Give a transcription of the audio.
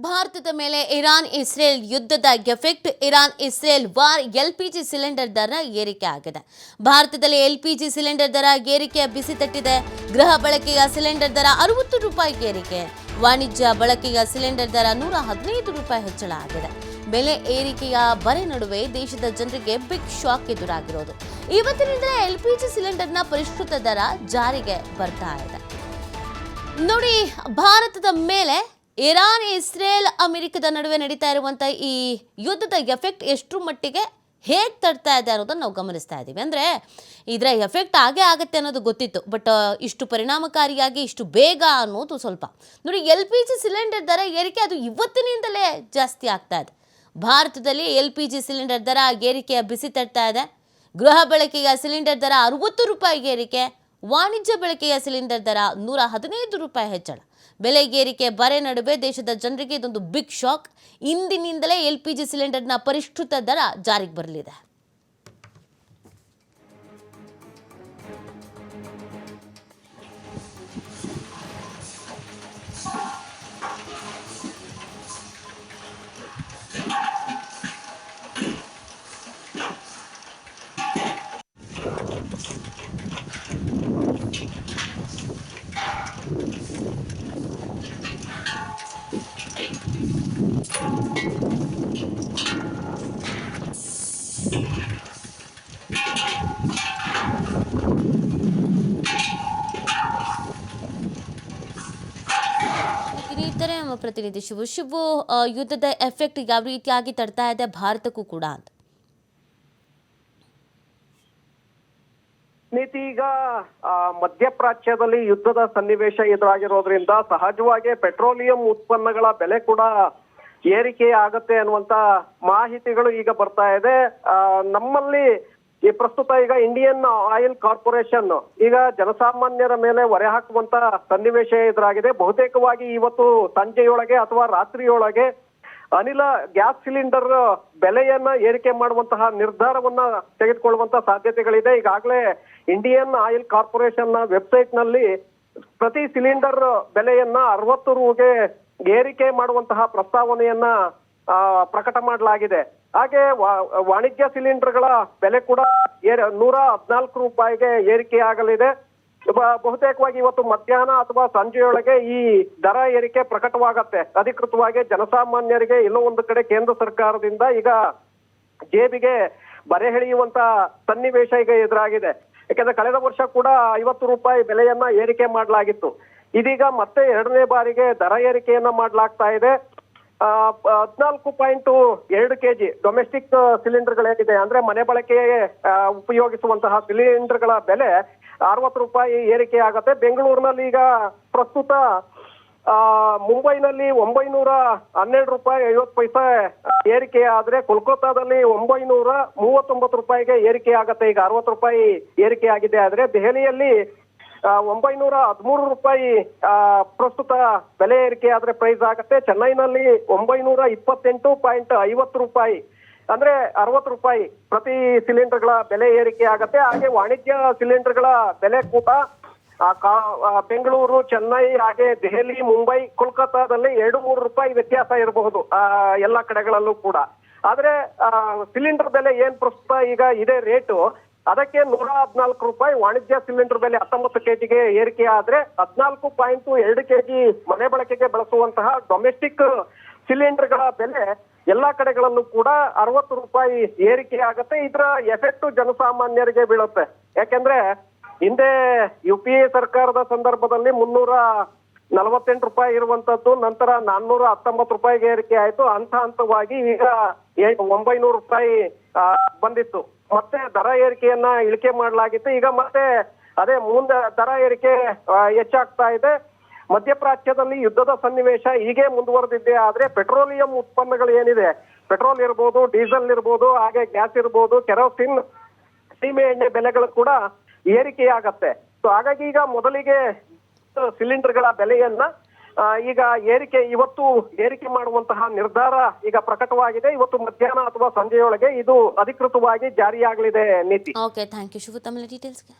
ಭಾರತದ ಮೇಲೆ Iran Israel ಯುದ್ಧದ effect. Iran Israel war LPG cylinder ದರ ಏರಿಕೆ ಆಗಿದೆ. ಭಾರತದಲ್ಲಿ ಎಲ್ಪಿಜಿ ಸಿಲಿಂಡರ್ ದರ ಏರಿಕೆ ಬಿಸಿ ತಟ್ಟಿದೆ. ಗೃಹ ಬಳಕೆಯ ಸಿಲಿಂಡರ್ ದರ 60 ರೂಪಾಯಿ ಏರಿಕೆ. ವಾಣಿಜ್ಯ ಬಳಕೆಯ ಸಿಲಿಂಡರ್ ದರ 115 ರೂಪಾಯಿ ಹೆಚ್ಚಳ ಆಗಿದೆ. ಬೆಲೆ ಏರಿಕೆಯ ಬರೆ ನಡುವೆ ದೇಶದ ಜನರಿಗೆ ಬಿಗ್ ಶಾಕ್ ಎದುರಾಗಿರೋದು. ಇವತ್ತಿನಿಂದ ಎಲ್ಪಿಜಿ ಸಿಲಿಂಡರ್ನ ಪರಿಷ್ಕೃತ ದರ ಜಾರಿಗೆ ಬರ್ತಾ ಇದೆ. ನೋಡಿ, ಭಾರತದ ಮೇಲೆ ಇರಾನ್ ಇಸ್ರೇಲ್ ಅಮೆರಿಕದ ನಡುವೆ ನಡೀತಾ ಇರುವಂತಹ ಈ ಯುದ್ಧದ ಎಫೆಕ್ಟ್ ಎಷ್ಟು ಮಟ್ಟಿಗೆ ಹೇಗೆ ತಡ್ತಾ ಇದೆ ಅನ್ನೋದನ್ನು ನಾವು ಗಮನಿಸ್ತಾ ಇದ್ದೀವಿ. ಅಂದರೆ ಇದರ ಎಫೆಕ್ಟ್ ಆಗೇ ಆಗುತ್ತೆ ಅನ್ನೋದು ಗೊತ್ತಿತ್ತು, ಬಟ್ ಇಷ್ಟು ಪರಿಣಾಮಕಾರಿಯಾಗಿ ಇಷ್ಟು ಬೇಗ ಅನ್ನೋದು ಸ್ವಲ್ಪ. ನೋಡಿ, LPG ಸಿಲಿಂಡರ್ ದರ ಏರಿಕೆ ಅದು ಇವತ್ತಿನಿಂದಲೇ ಜಾಸ್ತಿ ಆಗ್ತಾ ಇದೆ. ಭಾರತದಲ್ಲಿ LPG ಸಿಲಿಂಡರ್ ದರ ಏರಿಕೆಯ ಬಿಸಿ ತಡ್ತಾ ಇದೆ. ಗೃಹ ಬಳಕೆಯ ಸಿಲಿಂಡರ್ ದರ 60 ರೂಪಾಯಿ ಏರಿಕೆ. ವಾಣಿಜ್ಯ ಬಳಕೆಯ ಸಿಲಿಂಡರ್ ದರ 115 ರೂಪಾಯಿ ಹೆಚ್ಚಳ. ಬೆಲೆ ಏರಿಕೆ ಬರೆ ನಡುವೆ ದೇಶದ ಜನರಿಗೆ ಇದೊಂದು ಬಿಗ್ ಶಾಕ್. ಇಂದಿನಿಂದಲೇ LPG ಸಿಲಿಂಡರ್ನ ಪರಿಷ್ಕೃತ ದರ ಜಾರಿಗೆ ಬರಲಿದೆ. ಇನ್ನಿತರೆ ನಮ್ಮ ಪ್ರತಿನಿಧಿ ಶಿವು ಯುದ್ಧದ ಎಫೆಕ್ಟ್ ಯಾವ ರೀತಿಯಾಗಿ ತಡ್ತಾ ಇದೆ ಭಾರತಕ್ಕೂ ಕೂಡ ಅಂತ. ನೀತಿ, ಈಗ ಮಧ್ಯಪ್ರಾಚ್ಯದಲ್ಲಿ ಯುದ್ಧದ ಸನ್ನಿವೇಶ ಎದುರಾಗಿರೋದ್ರಿಂದ ಸಹಜವಾಗಿ ಪೆಟ್ರೋಲಿಯಂ ಉತ್ಪನ್ನಗಳ ಬೆಲೆ ಕೂಡ ಏರಿಕೆ ಆಗತ್ತೆ ಅನ್ನುವಂತ ಮಾಹಿತಿಗಳು ಈಗ ಬರ್ತಾ ಇದೆ. ನಮ್ಮಲ್ಲಿ ಈ ಪ್ರಸ್ತುತ ಈಗ ಇಂಡಿಯನ್ ಆಯಿಲ್ ಕಾರ್ಪೊರೇಷನ್ ಈಗ ಜನಸಾಮಾನ್ಯರ ಮೇಲೆ ಹೊರೆ ಹಾಕುವಂತ ಸನ್ನಿವೇಶ ಎದುರಾಗಿದೆ. ಬಹುತೇಕವಾಗಿ ಇವತ್ತು ಸಂಜೆಯೊಳಗೆ ಅಥವಾ ರಾತ್ರಿಯೊಳಗೆ ಅನಿಲ ಗ್ಯಾಸ್ ಸಿಲಿಂಡರ್ ಬೆಲೆಯನ್ನ ಏರಿಕೆ ಮಾಡುವಂತಹ ನಿರ್ಧಾರವನ್ನ ತೆಗೆದುಕೊಳ್ಳುವಂತ ಸಾಧ್ಯತೆಗಳಿದೆ. ಈಗಾಗಲೇ ಇಂಡಿಯನ್ ಆಯಿಲ್ ಕಾರ್ಪೊರೇಷನ್ ನ ವೆಬ್ಸೈಟ್ ನಲ್ಲಿ ಪ್ರತಿ ಸಿಲಿಂಡರ್ ಬೆಲೆಯನ್ನ 60 ರೂಗೆ ಏರಿಕೆ ಮಾಡುವಂತಹ ಪ್ರಸ್ತಾವನೆಯನ್ನ ಪ್ರಕಟ ಮಾಡಲಾಗಿದೆ. ಹಾಗೆ ವಾಣಿಜ್ಯ ಸಿಲಿಂಡರ್ಗಳ ಬೆಲೆ ಕೂಡ 114 ರೂಪಾಯಿಗೆ ಏರಿಕೆ ಆಗಲಿದೆ. ಬಹುತೇಕವಾಗಿ ಇವತ್ತು ಮಧ್ಯಾಹ್ನ ಅಥವಾ ಸಂಜೆಯೊಳಗೆ ಈ ದರ ಏರಿಕೆ ಪ್ರಕಟವಾಗತ್ತೆ. ಅಧಿಕೃತವಾಗಿ ಜನಸಾಮಾನ್ಯರಿಗೆ ಎಲ್ಲೋ ಒಂದು ಕಡೆ ಕೇಂದ್ರ ಸರ್ಕಾರದಿಂದ ಈಗ ಜೇಬಿಗೆ ಬರೆ ಎಳೆಯುವಂತ ಸನ್ನಿವೇಶ ಈಗ ಎದುರಾಗಿದೆ. ಯಾಕಂದ್ರೆ ಕಳೆದ ವರ್ಷ ಕೂಡ 50 ರೂಪಾಯಿ ಬೆಲೆಯನ್ನ ಏರಿಕೆ ಮಾಡಲಾಗಿತ್ತು. ಇದೀಗ ಮತ್ತೆ 2ನೇ ಬಾರಿಗೆ ದರ ಏರಿಕೆಯನ್ನ ಮಾಡಲಾಗ್ತಾ ಇದೆ. 14.2 kg ಡೊಮೆಸ್ಟಿಕ್ ಸಿಲಿಂಡರ್ಗಳೇನಿದೆ ಅಂದ್ರೆ ಮನೆ ಬಳಕೆಗೆ ಉಪಯೋಗಿಸುವಂತಹ ಸಿಲಿಂಡರ್ಗಳ ಬೆಲೆ 60 ರೂಪಾಯಿ ಏರಿಕೆ ಆಗತ್ತೆ. ಬೆಂಗಳೂರಿನಲ್ಲಿ ಈಗ ಪ್ರಸ್ತುತ ಮುಂಬೈನಲ್ಲಿ 912 ರೂಪಾಯಿ 50 ಪೈಸೆ ಏರಿಕೆ ಆದ್ರೆ ಕೋಲ್ಕತ್ತಾದಲ್ಲಿ 939 ರೂಪಾಯಿಗೆ ಏರಿಕೆ ಆಗತ್ತೆ. ಈಗ 60 ರೂಪಾಯಿ ಏರಿಕೆ ಆಗಿದೆ. ಆದ್ರೆ ದೆಹಲಿಯಲ್ಲಿ 913 ರೂಪಾಯಿ ಪ್ರಸ್ತುತ ಬೆಲೆ ಏರಿಕೆ ಆದ್ರೆ ಪ್ರೈಸ್ ಆಗತ್ತೆ. ಚೆನ್ನೈನಲ್ಲಿ 928.50 ರೂಪಾಯಿ ಅಂದ್ರೆ 60 ರೂಪಾಯಿ ಪ್ರತಿ ಸಿಲಿಂಡರ್ಗಳ ಬೆಲೆ ಏರಿಕೆ ಆಗತ್ತೆ. ಹಾಗೆ ವಾಣಿಜ್ಯ ಸಿಲಿಂಡರ್ಗಳ ಬೆಲೆ ಕೂಡ ಬೆಂಗಳೂರು, ಚೆನ್ನೈ, ಹಾಗೆ ದೆಹಲಿ, ಮುಂಬೈ, ಕೋಲ್ಕತ್ತಾದಲ್ಲಿ 2-3 ರೂಪಾಯಿ ವ್ಯತ್ಯಾಸ ಇರಬಹುದು ಎಲ್ಲ ಕಡೆಗಳಲ್ಲೂ ಕೂಡ. ಆದ್ರೆ ಸಿಲಿಂಡರ್ ಬೆಲೆ ಏನ್ ಪ್ರಸ್ತುತ ಈಗ ಇದೆ ರೇಟು, ಅದಕ್ಕೆ 114 ರೂಪಾಯಿ. ವಾಣಿಜ್ಯ ಸಿಲಿಂಡರ್ ಬೆಲೆ 19 kgಗೆ ಏರಿಕೆ ಆದ್ರೆ 14.2 kg ಮನೆ ಬಳಕೆಗೆ ಬಳಸುವಂತಹ ಡೊಮೆಸ್ಟಿಕ್ ಸಿಲಿಂಡರ್ಗಳ ಬೆಲೆ ಎಲ್ಲಾ ಕಡೆಗಳಲ್ಲೂ ಕೂಡ 60 ರೂಪಾಯಿ ಏರಿಕೆ ಆಗತ್ತೆ. ಇದರ ಎಫೆಕ್ಟ್ ಜನಸಾಮಾನ್ಯರಿಗೆ ಬೀಳುತ್ತೆ. ಯಾಕೆಂದ್ರೆ ಹಿಂದೆ UPA ಸರ್ಕಾರದ ಸಂದರ್ಭದಲ್ಲಿ 348 ರೂಪಾಯಿ ಇರುವಂತದ್ದು ನಂತರ 419 ರೂಪಾಯಿಗೆ ಏರಿಕೆ ಆಯ್ತು. ಹಂತವಾಗಿ ಈಗ 900 ರೂಪಾಯಿ ಬಂದಿತ್ತು. ಮತ್ತೆ ದರ ಏರಿಕೆಯನ್ನ ಇಳಿಕೆ ಮಾಡಲಾಗಿತ್ತು. ಈಗ ಮತ್ತೆ ಅದೇ ಮುಂದೆ ದರ ಏರಿಕೆ ಹೆಚ್ಚಾಗ್ತಾ ಇದೆ. ಮಧ್ಯಪ್ರಾಚ್ಯದಲ್ಲಿ ಯುದ್ಧದ ಸನ್ನಿವೇಶ ಹೀಗೆ ಮುಂದುವರೆದಿದೆ. ಆದ್ರೆ ಪೆಟ್ರೋಲಿಯಂ ಉತ್ಪನ್ನಗಳು ಏನಿದೆ, ಪೆಟ್ರೋಲ್ ಇರ್ಬೋದು, ಡೀಸೆಲ್ ಇರ್ಬೋದು, ಹಾಗೆ ಗ್ಯಾಸ್ ಇರ್ಬೋದು, ಕೆರೋಸಿನ್, ಸೀಮೆ ಎಣ್ಣೆ ಬೆಲೆಗಳು ಕೂಡ ಏರಿಕೆಯಾಗತ್ತೆ. ಸೊ ಹಾಗಾಗಿ ಈಗ ಮೊದಲಿಗೆ ಸಿಲಿಂಡರ್ಗಳ ಬೆಲೆಯನ್ನ ಈಗ ಇವತ್ತು ಏರಿಕೆ ಮಾಡುವಂತಹ ನಿರ್ಧಾರ ಈಗ ಪ್ರಕಟವಾಗಿದೆ. ಇವತ್ತು ಮಧ್ಯಾಹ್ನ ಅಥವಾ ಸಂಜೆಯೊಳಗೆ ಇದು ಅಧಿಕೃತವಾಗಿ ಜಾರಿಯಾಗಲಿದೆ. ನೀತಿ. ಓಕೆ, ಥ್ಯಾಂಕ್ ಯು ಶಿವು ತಮ್ಮ ಡೀಟೇಲ್ಸ್ಗೆ.